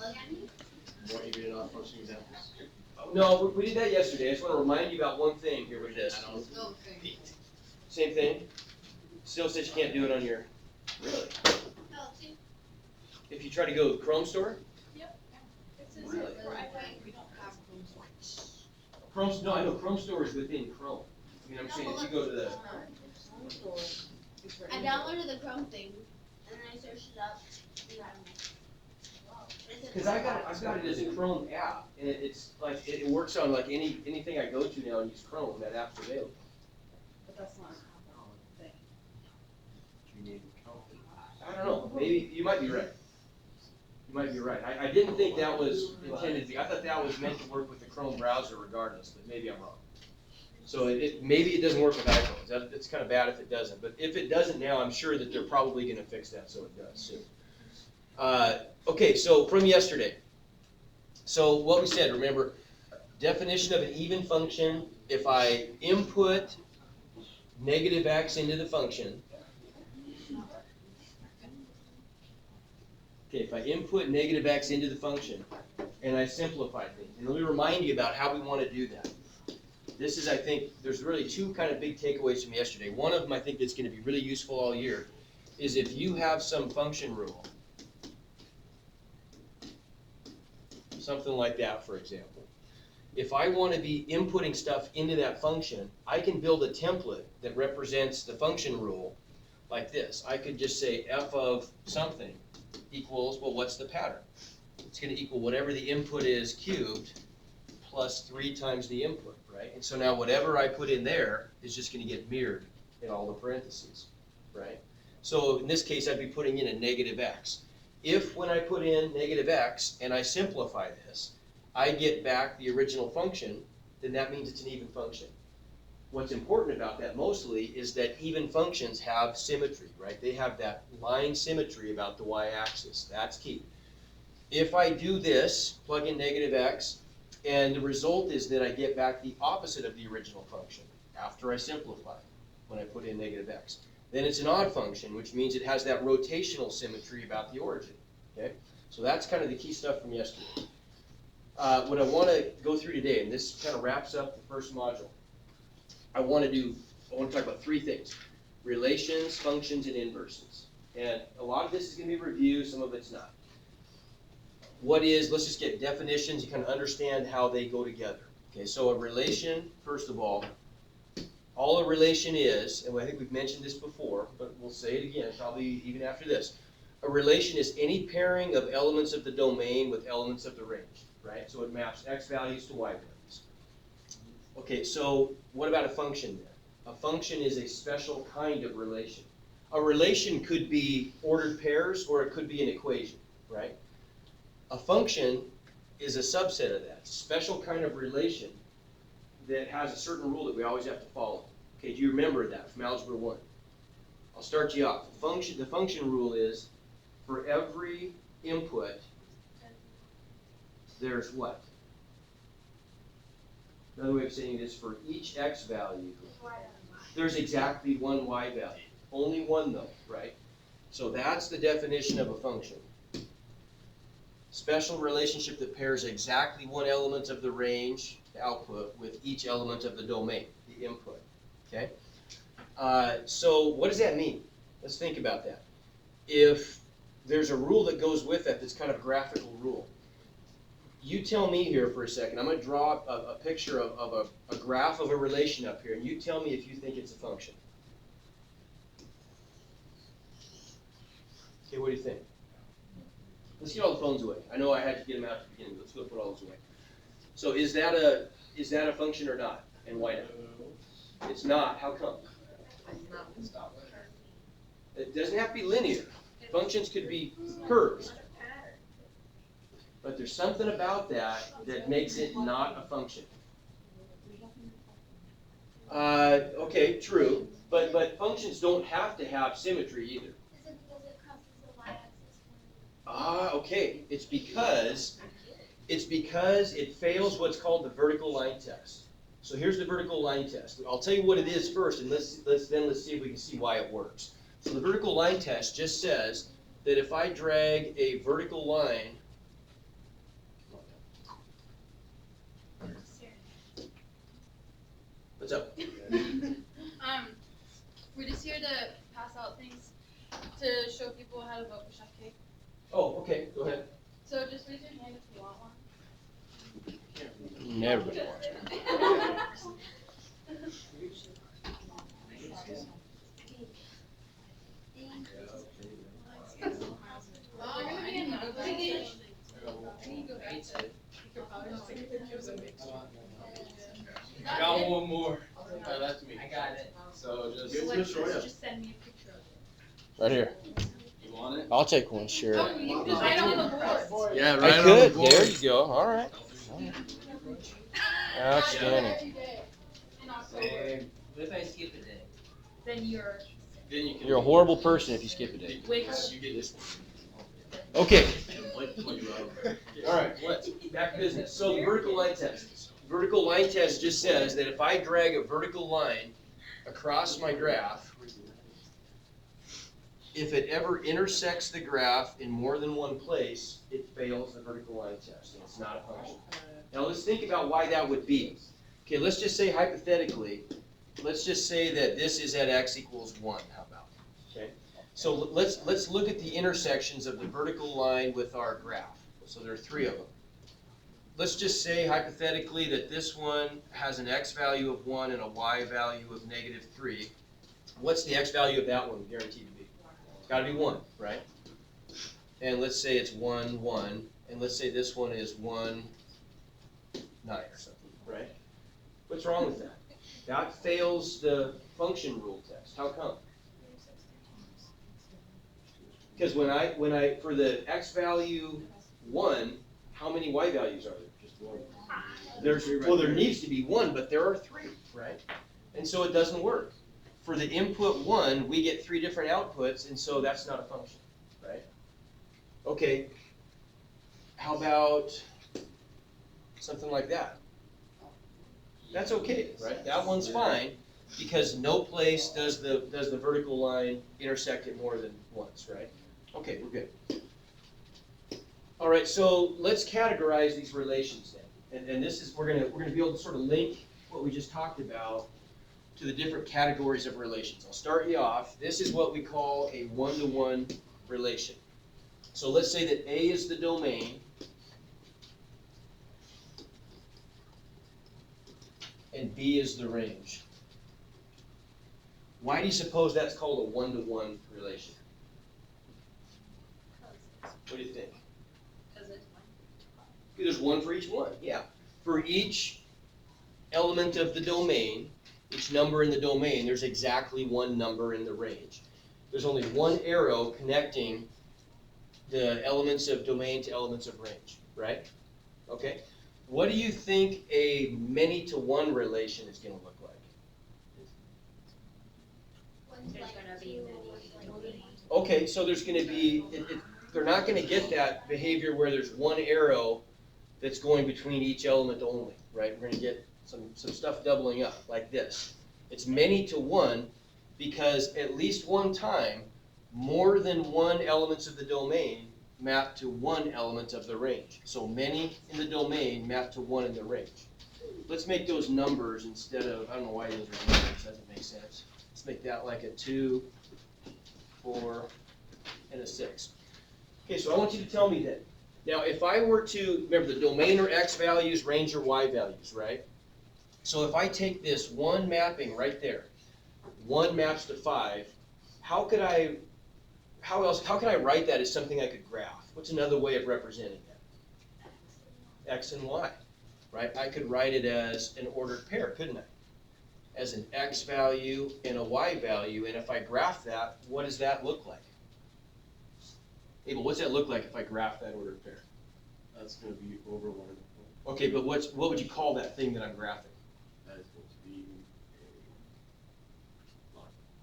Want you to read it off function examples? No, we did that yesterday. I just want to remind you about one thing here with this. Same thing? Still says you can't do it on your, really? If you try to go to the Chrome store? Yep. Really? We don't have Chrome, no, I know Chrome store is within Chrome. I mean, I'm saying if you go to the, I downloaded the Chrome thing, and then I searched it up. because I've got it as a Chrome app, and it's like, it works on like anything I go to now and use Chrome, that app's available. But that's not a thing. You need count. I don't know, maybe, you might be right. You might be right. I didn't think that was intended to be, I thought that was meant to work with the Chrome browser regardless, but maybe I'm wrong. So maybe it doesn't work with iPhones. It's kind of bad if it doesn't. But if it doesn't now, I'm sure that they're probably going to fix that so it does soon. Okay, so from yesterday. So what we said, remember, definition of an even function, if I input negative x into the function, okay, if I input negative x into the function and I simplify things, and let me remind you about how we want to do that. This is, I think, there's really two kind of big takeaways from yesterday. One of them I think that's going to be really useful all year is if you have some function rule, something like that, for example. If I want to be inputting stuff into that function, I can build a template that represents the function rule like this. I could just say f of something equals, well, what's the pattern? It's going to equal whatever the input is cubed plus 3 times the input, right? And so now whatever I put in there is just going to get mirrored in all the parentheses, right? So in this case, I'd be putting in a negative x. If when I put in negative x and I simplify this, I get back the original function, then that means it's an even function. What's important about that mostly is that even functions have symmetry, right? They have that line symmetry about the y-axis. That's key. If I do this, plug in negative x, and the result is that I get back the opposite of the original function after I simplify when I put in negative x. Then it's an odd function, which means it has that rotational symmetry about the origin. Okay, so that's kind of the key stuff from yesterday. What I want to go through today, and this kind of wraps up the first module, I want to talk about 3 things: relations, functions, and inverses. And a lot of this is going to be review, some of it's not. Let's just get definitions, you kind of understand how they go together. Okay, so a relation, first of all a relation is, and I think we've mentioned this before, but we'll say it again, probably even after this. A relation is any pairing of elements of the domain with elements of the range, right? So it maps x values to y values. Okay, so what about a function then? A function is a special kind of relation. A relation could be ordered pairs or it could be an equation, right? A function is a subset of that. It's a special kind of relation that has a certain rule that we always have to follow. Okay, do you remember that from Algebra 1? I'll start you off. The function rule is for every input, there's what? Another way of saying it is for each x value, there's exactly one y value. Only one though, right? So that's the definition of a function. Special relationship that pairs exactly one element of the range, the output, with each element of the domain, the input. Okay? So what does that mean? Let's think about that. If there's a rule that goes with it that's kind of a graphical rule, you tell me here for a second. I'm going to draw a picture of a graph of a relation up here, and you tell me if you think it's a function. Okay, what do you think? Let's get all the phones away. I know I had to get them out at the beginning, but let's go put all those away. So is that a function or not? And why not? It's not. How come? It doesn't have to be linear. Functions could be curves. But there's something about that that makes it not a function. Okay, true. But functions don't have to have symmetry either. Okay. It's because it fails what's called the vertical line test. So here's the vertical line test. I'll tell you what it is first, and let's see if we can see why it works. So the vertical line test just says that if I drag a vertical line What's up? We're just here to pass out things to show people how to vote for Chef K. Oh, okay, go ahead. So just raise your hand if you want one. Never been watched. They're gonna be in notes. I got one more. That's me. I got it. So just. Just send me a picture of it. Right here. You want it? I'll take one, sure. Oh, you can write on the board. Yeah, I could, there you go, alright. Outstanding. Every day in October. What if I skip a day? Then you're. Then you can. You're a horrible person if you skip a day. Wait. You get this. Okay. Alright, back to business. So the vertical line test. Vertical line test just says that if I drag a vertical line across my graph, if it ever intersects the graph in more than one place, it fails the vertical line test, and it's not a function. Now let's think about why that would be. Okay, let's just say hypothetically, let's just say that this is at x equals 1, how about? Okay, so let's look at the intersections of the vertical line with our graph. So there are 3 of them. Let's just say hypothetically that this one has an x value of 1 and a y value of -3. What's the x value of that one guaranteed to be? It's got to be 1, right? And let's say it's 1, 1, and let's say this one is 1, 9 or something, right? What's wrong with that? That fails the function rule test. How come? Because when I for the x value 1, how many y values are there? Just 1. There needs to be 1, but there are 3, right? And so it doesn't work. For the input 1, we get 3 different outputs, and so that's not a function, right? Okay, how about something like that? That's okay, right? That one's fine, because no place does the vertical line intersect it more than once, right? Okay, we're good. All right, so let's categorize these relations then, and this is we're gonna be able to sort of link what we just talked about to the different categories of relations. I'll start you off. This is what we call a one-to-one relation. So let's say that A is the domain, and B is the range. Why do you suppose that's called a one-to-one relation? What do you think? There's 1 for each one, yeah. For each element of the domain, each number in the domain, there's exactly 1 number in the range. There's only 1 arrow connecting the elements of domain to elements of range, right? Okay. What do you think a many-to-one relation is going to look like? There's gonna be many. Okay, so there's going to be, they're not going to get that behavior where there's 1 arrow that's going between each element only, right? We're going to get some stuff doubling up like this. It's many to one because at least one time, more than 1 elements of the domain map to 1 element of the range. So many in the domain map to 1 in the range. Let's make those numbers instead of, I don't know why those are numbers, doesn't make sense. Let's make that like a 2, 4, and a 6. Okay, so I want you to tell me then. Now, if I were to, remember the domain are x values, range are y values, right? So if I take this 1 mapping right there, 1 maps to 5, how can I write that as something I could graph? What's another way of representing that? X and y, right? I could write it as an ordered pair, couldn't I? As an x value and a y value, and if I graph that, what does that look like? Abel, what's that look like if I graph that ordered pair? That's gonna be over 1 of the points. Okay, but what would you call that thing that I'm graphing? That is supposed to be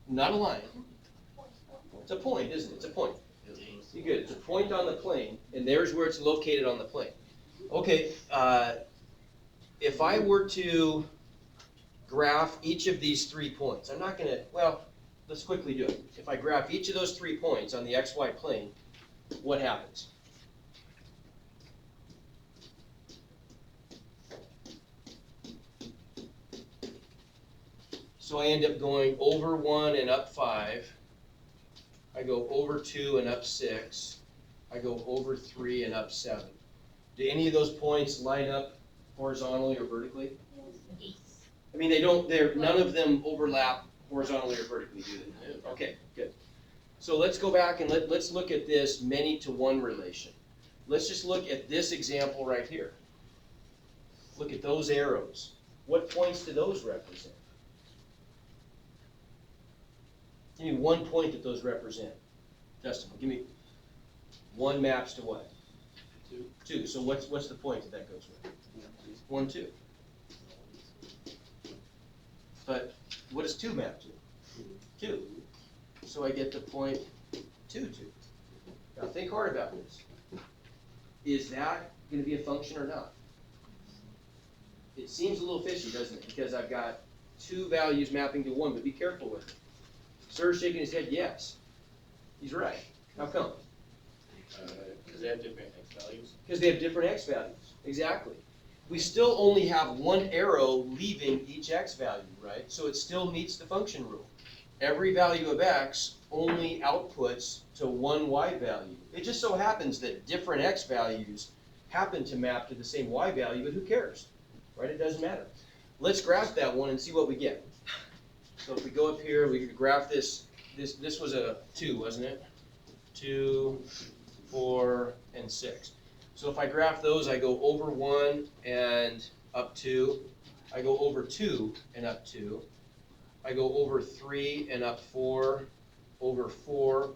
Not a line. It's a point, isn't it? It's a point. You good? It's a point on the plane, and there's where it's located on the plane. Okay, if I were to graph each of these 3 points, I'm not gonna, well, let's quickly do it. If I graph each of those 3 points on the xy plane, what happens? So I end up going over 1 and up 5. I go over 2 and up 6. I go over 3 and up 7. Do any of those points line up horizontally or vertically? I mean, none of them overlap horizontally or vertically, do they? Okay, good. So let's go back and let's look at this many to one relation. Let's just look at this example right here. Look at those arrows. What points do those represent? Give me one point that those represent. Justin, give me one maps to what? 2. 2. So what's the point that goes with? 1, 2. But what does 2 map to? 2. So I get the point 2, 2. Now think hard about this. Is that going to be a function or not? It seems a little fishy, doesn't it? Because I've got 2 values mapping to 1, but be careful with it. Sir's shaking his head, yes. He's right. How come? Because they have different X values. Because they have different X values. Exactly. We still only have one arrow leaving each X value, right? So it still meets the function rule. Every value of X only outputs to one Y value. It just so happens that different X values happen to map to the same Y value, but who cares, right? It doesn't matter. Let's graph that one and see what we get. So if we go up here, we could graph this. This was a 2, wasn't it? 2, 4, and 6. So if I graph those, I go over 1 and up 2. I go over 2 and up 2. I go over 3 and up 4, over 4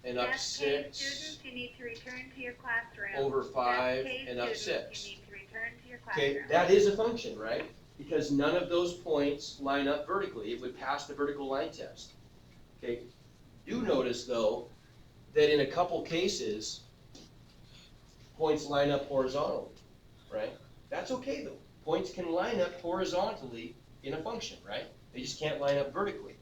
and up 6, Students, you need to return to your classroom. over 5 K and up students, 6. You need to return to your classroom. Okay, that is a function, right? Because none of those points line up vertically. It would pass the vertical line test. Okay, do notice though that in a couple cases, points line up horizontally, right? That's okay though. Points can line up horizontally in a function, right? They just can't line up vertically.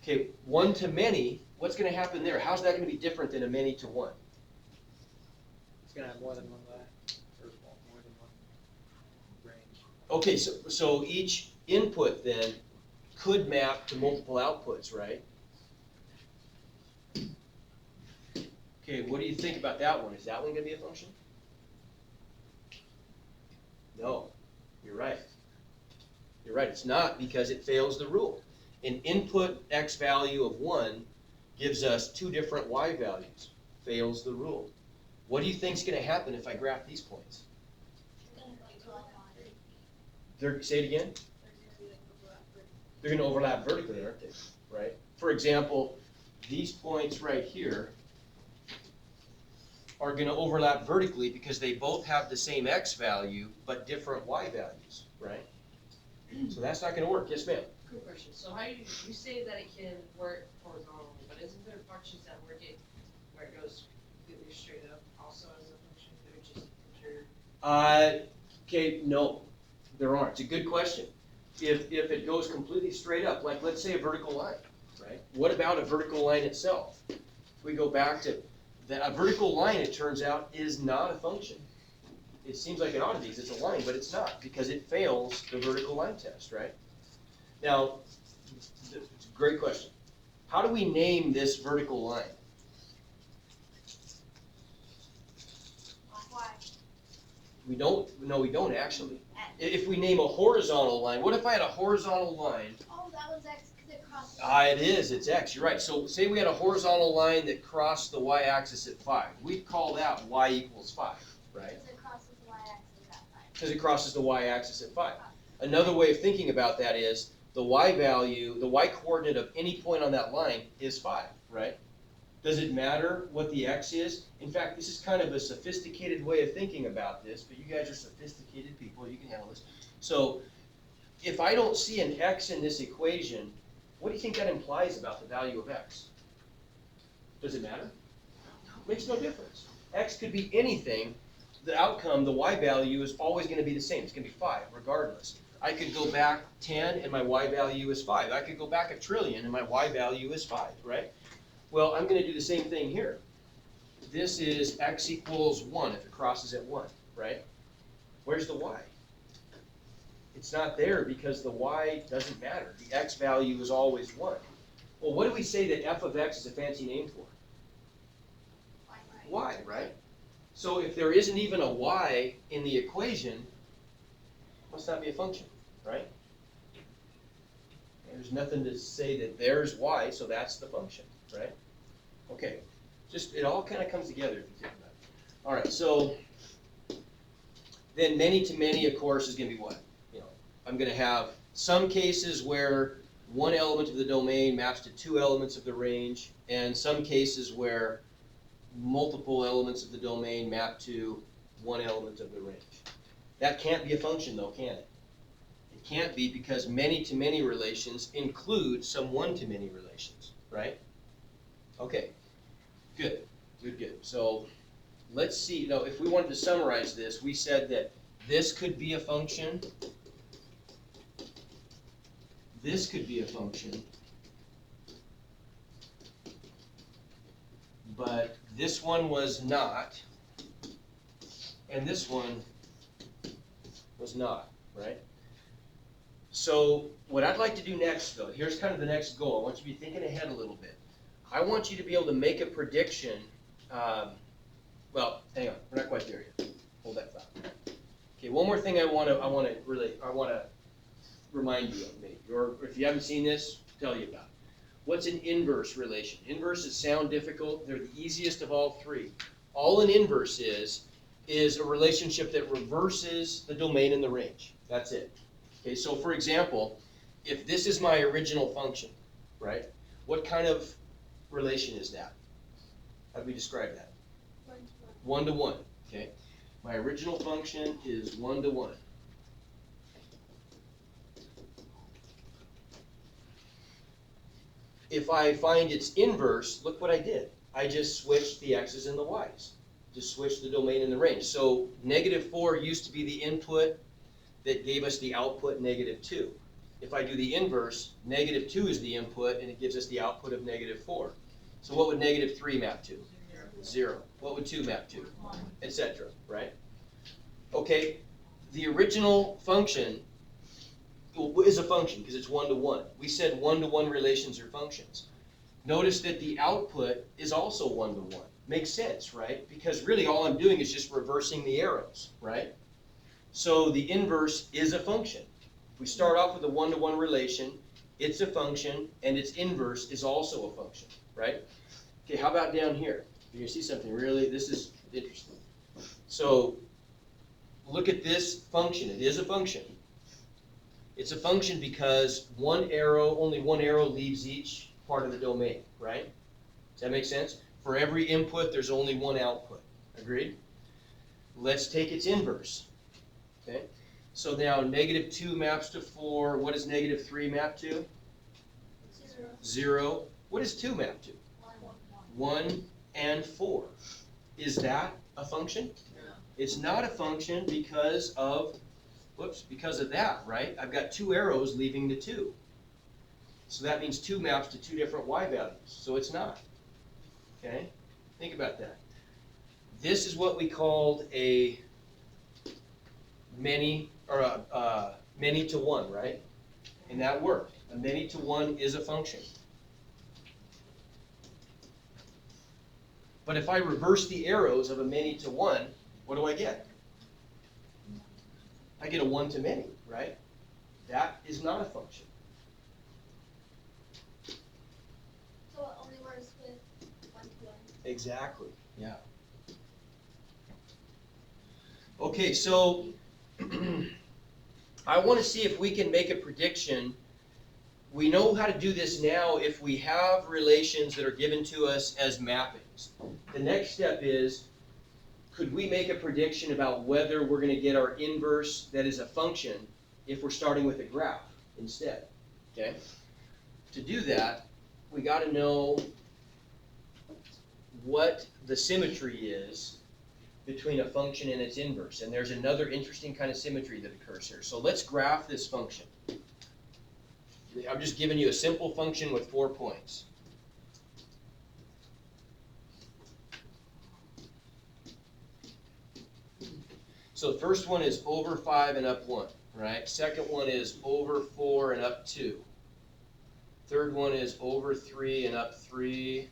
Okay, 1 to many, what's going to happen there? How's that going to be different than a many to 1? It's gonna have more than one line, or more than one range. Okay, so each input then could map to multiple outputs, right? Okay, what do you think about that one? Is that one going to be a function? No, you're right. You're right, it's not because it fails the rule. An input X value of 1 gives us 2 different Y values. Fails the rule. What do you think is going to happen if I graph these points? Say it again? They're going to overlap vertically, aren't they? Right? For example, these points right here are going to overlap vertically because they both have the same X value but different Y values, right? So that's not going to work. Yes, ma'am? Quick question, so how you say that it can work horizontally, but isn't there functions that work it where it goes completely straight up also as a function, that would just enter? Okay, no, there aren't. It's a good question. If it goes completely straight up, like let's say a vertical line, right? What about a vertical line itself? If we go back to a vertical line, it turns out, is not a function. It seems like it ought to be, because it's a line, but it's not, because it fails the vertical line test, right? Now, it's a great question. How do we name this vertical line? Why? We don't actually. If we name a horizontal line, what if I had a horizontal line? Oh, that was X because it crosses. It's X, you're right. So say we had a horizontal line that crossed the Y-axis at 5. We'd call that Y equals 5, right? Because it crosses the Y-axis at 5. Because it crosses the Y-axis at 5. Another way of thinking about that is the Y value, the Y coordinate of any point on that line is 5, right? Does it matter what the X is? In fact, this is kind of a sophisticated way of thinking about this, but you guys are sophisticated people, you can handle this. So if I don't see an X in this equation, what do you think that implies about the value of X? Does it matter? Makes no difference. X could be anything. The outcome, the Y value, is always going to be the same. It's going to be 5, regardless. I could go back 10 and my Y value is 5. I could go back 1 trillion and my Y value is 5, right? Well, I'm going to do the same thing here. This is X equals 1 if it crosses at 1, right? Where's the Y? It's not there because the y doesn't matter. The x value is always 1. Well, what do we say that f of x is a fancy name for? Y, right? So if there isn't even a y in the equation, it must not be a function, right? There's nothing to say that there's y, so that's the function, right? Okay, just, it all kind of comes together if you think about it. All right, so then many to many, of course, is going to be what? You know, I'm going to have some cases where one element of the domain maps to two elements of the range, and some cases where multiple elements of the domain map to one element of the range. That can't be a function though, can it? It can't be because many-to-many relations include some one-to-many relations, right? Okay, good, good, good. So let's see, now if we wanted to summarize this, we said that this could be a function, this could be a function, but this one was not, and this one was not, right? So what I'd like to do next, though, here's kind of the next goal. I want you to be thinking ahead a little bit. I want you to be able to make a prediction. Well, hang on, we're not quite there yet. Hold that thought. Okay, one more thing I want to remind you of, maybe, or if you haven't seen this, tell you about it. What's an inverse relation? Inverses sound difficult. They're the easiest of all three. All an inverse is a relationship that reverses the domain and the range. That's it. Okay, so for example, if this is my original function, right, what kind of relation is that? How do we describe that? 1 to 1. Okay, my original function is 1 to 1. If I find its inverse, look what I did. I just switched the x's and the y's. Just switched the domain and the range. So -4 used to be the input that gave us the output -2. If I do the inverse, -2 is the input and it gives us the output of -4. So what would -3 map to? 0. What would 2 map to? Etc. Right? Okay, the original function is a function because it's 1 to 1. We said 1 to 1 relations are functions. Notice that the output is also 1 to 1. Makes sense, right? Because really all I'm doing is just reversing the arrows, right? So the inverse is a function. If we start off with a 1 to 1 relation, it's a function, and its inverse is also a function, right? Okay, how about down here? You're gonna see something really, this is interesting. So look at this function. It is a function. It's a function because only one arrow leaves each part of the domain, right? Does that make sense? For every input, there's only one output. Agreed? Let's take its inverse. Okay? So now -2 maps to 4. What does -3 map to? 0. What does 2 map to? 1 and 4. Is that a function? No. It's not a function because of that, right? I've got 2 arrows leaving the 2. So that means 2 maps to 2 different y values. So it's not. Okay? Think about that. This is what we called a many to 1, right? And that worked. A many to 1 is a function. But if I reverse the arrows of a many to 1, what do I get? I get a 1 to many, right? That is not a function. So it only works with 1 to 1. Exactly, yeah. Okay, so I want to see if we can make a prediction. We know how to do this now if we have relations that are given to us as mappings. The next step is, could we make a prediction about whether we're going to get our inverse that is a function if we're starting with a graph instead? Okay? To do that, we got to know what the symmetry is between a function and its inverse. And there's another interesting kind of symmetry that occurs here. So let's graph this function. I'm just giving you a simple function with 4 points. So the first one is over 5 and up 1, right? Second one is over 4 and up 2. Third one is over 3 and up 3,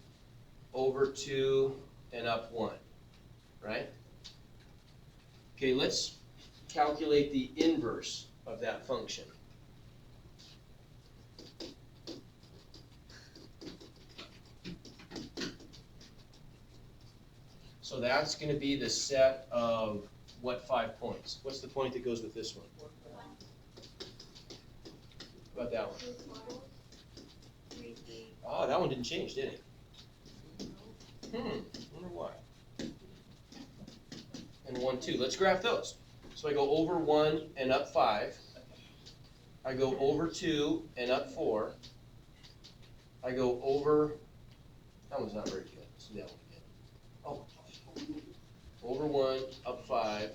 over 2 and up 1, right? Okay, let's calculate the inverse of that function. So that's going to be the set of what 5 points? What's the point that goes with this one? How about that one? Oh, that one didn't change, did it? Wonder why. And 1, 2. Let's graph those. So I go over 1 and up 5. I go over 2 and up 4. I go over, that one's not very good. Let's do that one again. Oh. Over 1, up 5,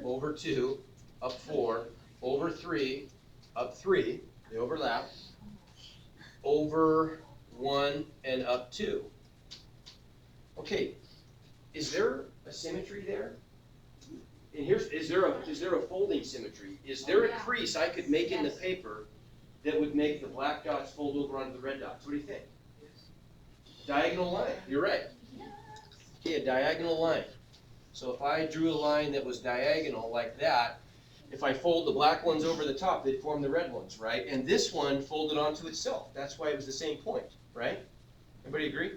over 2, up 4, over 3, up 3, they overlap, over 1 and up 2. Okay, is there a symmetry there? And is there a folding symmetry? Is there a crease I could make in the paper that would make the black dots fold over onto the red dots? What do you think? Diagonal line, you're right. Okay, a diagonal line. So if I drew a line that was diagonal like that, if I fold the black ones over the top, they'd form the red ones, right? And this one folded onto itself. That's why it was the same point, right? Everybody agree?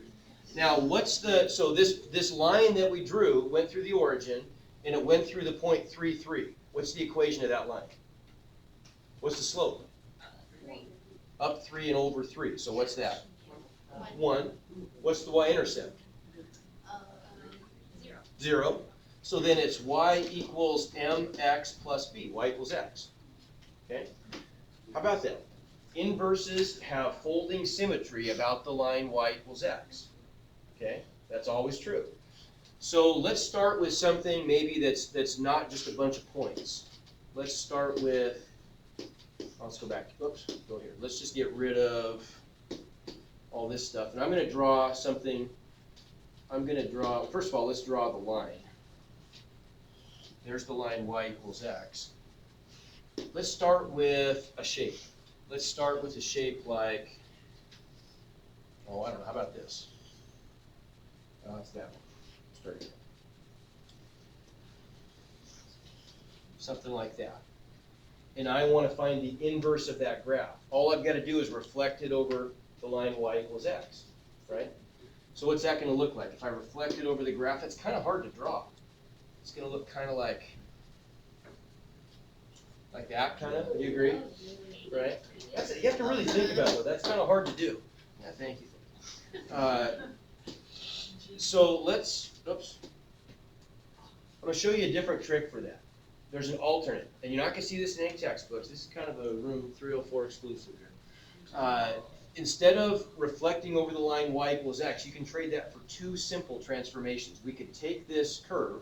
Now, so this line that we drew went through the origin, and it went through the point 3, 3. What's the equation of that line? What's the slope? Up 3 and over 3. So what's that? 1. What's the y-intercept? 0. So then it's y equals mx plus b. Y equals x. Okay? How about that? Inverses have folding symmetry about the line y equals x. Okay? That's always true. So let's start with something maybe that's not just a bunch of points. Let's start with, let's go back. Oops, go here. Let's just get rid of all this stuff. And I'm going to draw something. First of all, let's draw the line. There's the line y equals x. Let's start with a shape. Let's start with a shape like, I don't know, how about this? It's that one. Start here. Something like that. And I want to find the inverse of that graph. All I've got to do is reflect it over the line y equals x, right? So what's that going to look like? If I reflect it over the graph, it's kind of hard to draw. It's going to look kind of like that, kind of. Do you agree? Right? You have to really think about it. That's kind of hard to do. Yeah, thank you. So oops. I'm going to show you a different trick for that. There's an alternate, and you're not going to see this in any textbooks. This is kind of a room 304 exclusive here. Instead of reflecting over the line y equals x, you can trade that for 2 simple transformations. We could take this curve,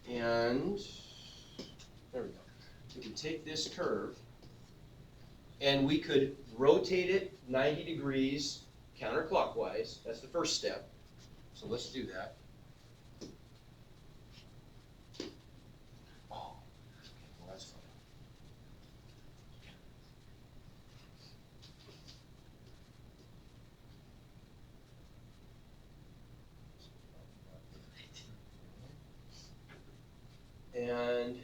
and there we go. We could take this curve, and we could rotate it 90 degrees counterclockwise. That's the first step. So let's do that. Oh, well, that's fine. And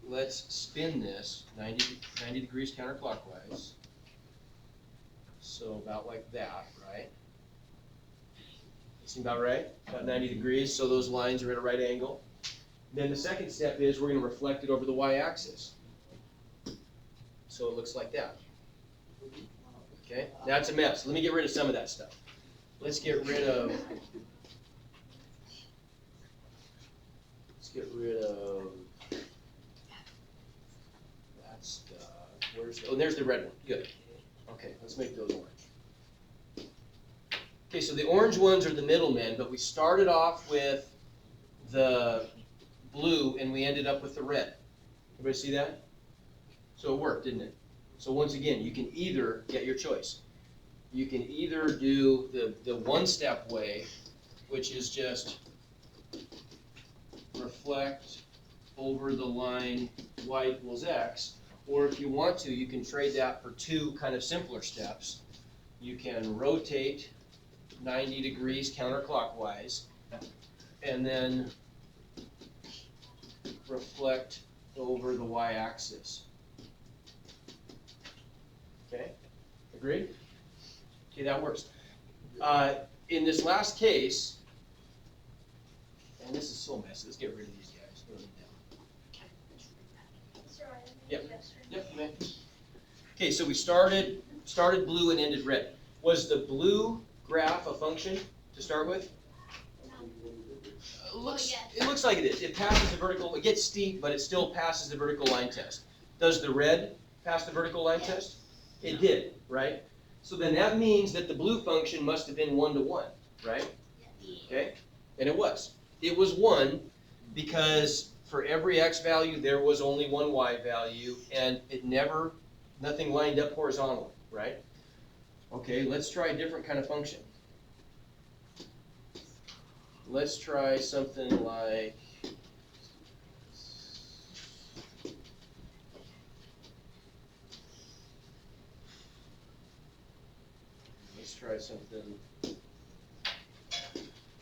let's spin this 90 degrees counterclockwise. So about like that, right? Seem about right? About 90 degrees, so those lines are at a right angle. Then the second step is we're going to reflect it over the y-axis. So it looks like that. Okay, that's a mess. Let me get rid of some of that stuff. Let's get rid of that stuff. There's the red one. Good. Okay, let's make those orange. Okay, so the orange ones are the middlemen, but we started off with the blue and we ended up with the red. Everybody see that? So it worked, didn't it? So once again, you can either get your choice. You can either do the one-step way, which is just reflect over the line y equals x. Or if you want to, you can trade that for two kind of simpler steps. You can rotate 90 degrees counterclockwise and then reflect over the y-axis. Okay, agreed? Okay, that works. In this last case, and this is so messy, let's get rid of these guys. We don't need them. Yep. Yep, man. Okay, so we started blue and ended red. Was the blue graph a function to start with? It looks like it is. It passes the vertical, it gets steep, but it still passes the vertical line test. Does the red pass the vertical line test? It did, right? So then that means that the blue function must have been 1 to 1, right? Okay, and it was. It was 1 because for every x value there was only one y value, and nothing lined up horizontally, right? Okay, let's try a different kind of function. Let's try something like,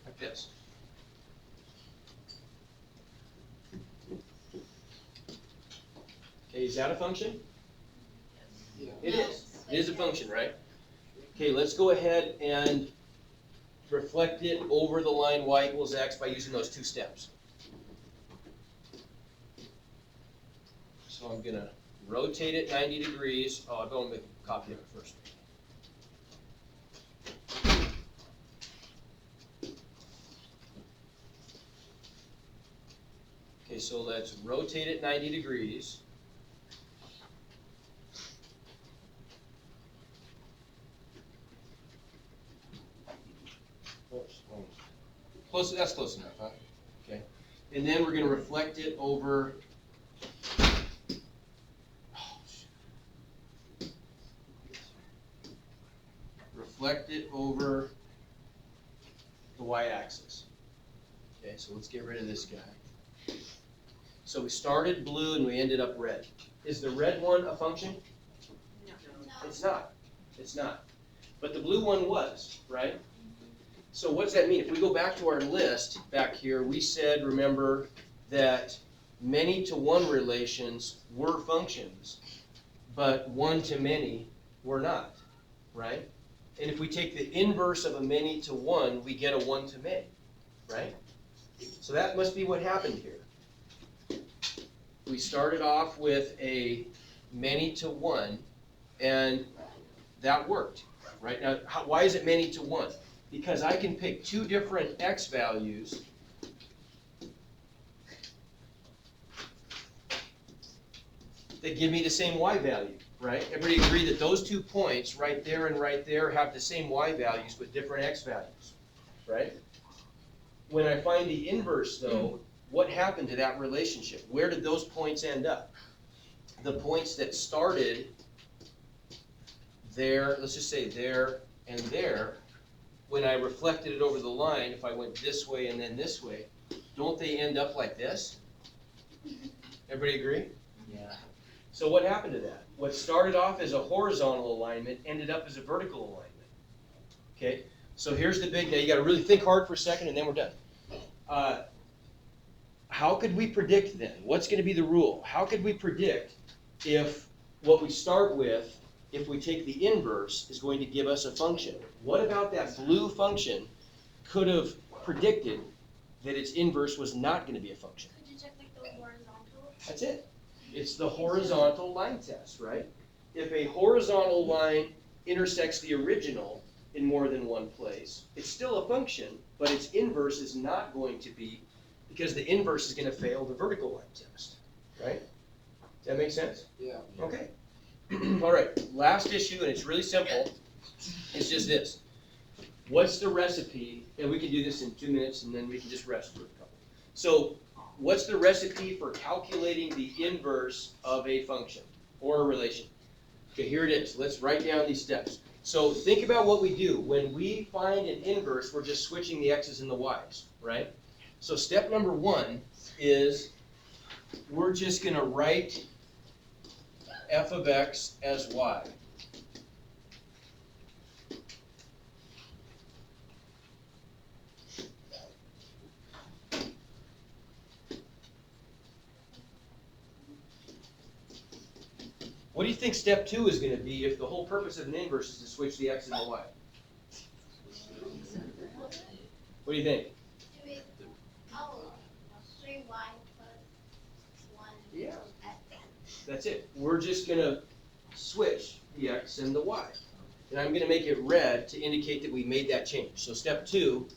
like this. Okay, is that a function? Yeah. It is. It is a function, right? Okay, let's go ahead and reflect it over the line y equals x by using those two steps. So I'm going to rotate it 90 degrees. Oh, I'm going to make a copy of it first. Okay, so let's rotate it 90 degrees. That's close enough, huh? Okay. And then we're going to reflect it over. Reflect it over the y-axis. Okay, so let's get rid of this guy. So we started blue and we ended up red. Is the red one a function? No. It's not. It's not. But the blue one was, right? So what does that mean? If we go back to our list back here, we said, remember, that many-to-one relations were functions, but one-to-many were not, right? And if we take the inverse of a many-to-one, we get a one-to-many, right? So that must be what happened here. We started off with a many-to-one, and that worked, right? Now, why is it many-to-one? Because I can pick two different x values that give me the same y value, right? Everybody agree that those 2 points right there and right there have the same y values with different x values, right? When I find the inverse, though, what happened to that relationship? Where did those points end up? The points that started there, let's just say there and there, when I reflected it over the line, if I went this way and then this way, don't they end up like this? Everybody agree? Yeah. So what happened to that? What started off as a horizontal alignment ended up as a vertical alignment. Okay, so here's the big, now you gotta really think hard for a second and then we're done. How could we predict then? What's gonna be the rule? How could we predict if what we start with, if we take the inverse, is going to give us a function? What about that blue function could have predicted that its inverse was not going to be a function? Could you check like the horizontal? That's it. It's the horizontal line test, right? If a horizontal line intersects the original in more than one place, it's still a function, but its inverse is not going to be, because the inverse is going to fail the vertical line test, right? Does that make sense? Yeah. Okay. All right, last issue, and it's really simple. It's just this. What's the recipe, and we can do this in 2 minutes, and then we can just rest for a couple. So what's the recipe for calculating the inverse of a function or a relation? Okay, here it is. Let's write down these steps. So think about what we do. When we find an inverse, we're just switching the x's and the y's, right? So step number 1 is we're just gonna write f of x as y. What do you think step 2 is going to be if the whole purpose of an inverse is to switch the x and the y? What do you think? Do it, 3y plus 1 Yeah. x. That's it. We're just going to switch the x and the y. And I'm going to make it red to indicate that we made that change. So step 2,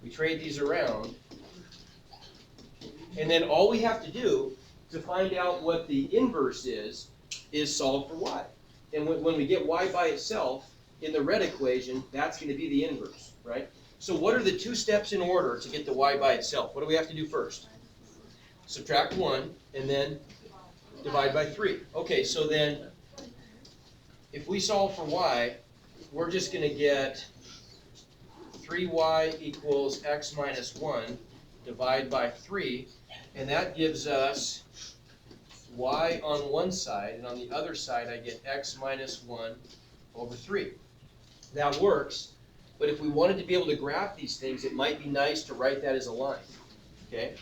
we trade these around. And then all we have to do to find out what the inverse is solve for y. And when we get y by itself in the red equation, that's going to be the inverse, right? So what are the 2 steps in order to get the y by itself? What do we have to do first? Subtract 1 and then divide by 3. Okay, so then if we solve for y, we're just going to get 3y equals x minus 1 divide by 3, and that gives us y on one side, and on the other side I get x minus 1 over 3. That works, but if we wanted to be able to graph these things, it might be nice to write that as a line, okay?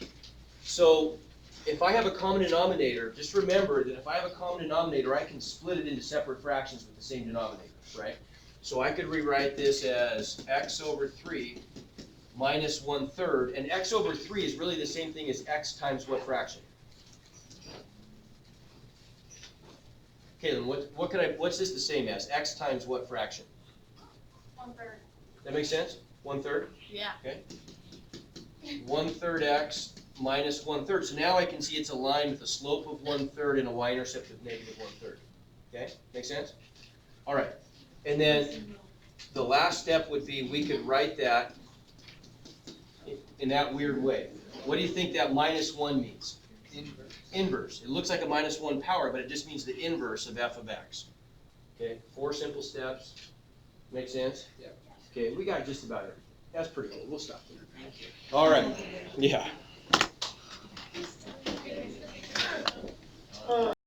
So if I have a common denominator, just remember that if I have a common denominator, I can split it into separate fractions with the same denominator, right? So I could rewrite this as x over 3 minus 1/3, and x over 3 is really the same thing as x times what fraction? Okay, then what's this the same as? X times what fraction? 1/3. That makes sense? 1/3? Yeah. Okay. 1/3 x minus 1/3. So now I can see it's a line with a slope of 1/3 and a y-intercept of negative 1/3. Okay, make sense? All right, and then the last step would be we could write that in that weird way. What do you think that minus 1 means? Inverse. It looks like a minus 1 power, but it just means the inverse of f of x. Okay, 4 simple steps. Make sense? Yeah. Okay, we got just about it. That's pretty good. We'll stop there. All right. Yeah.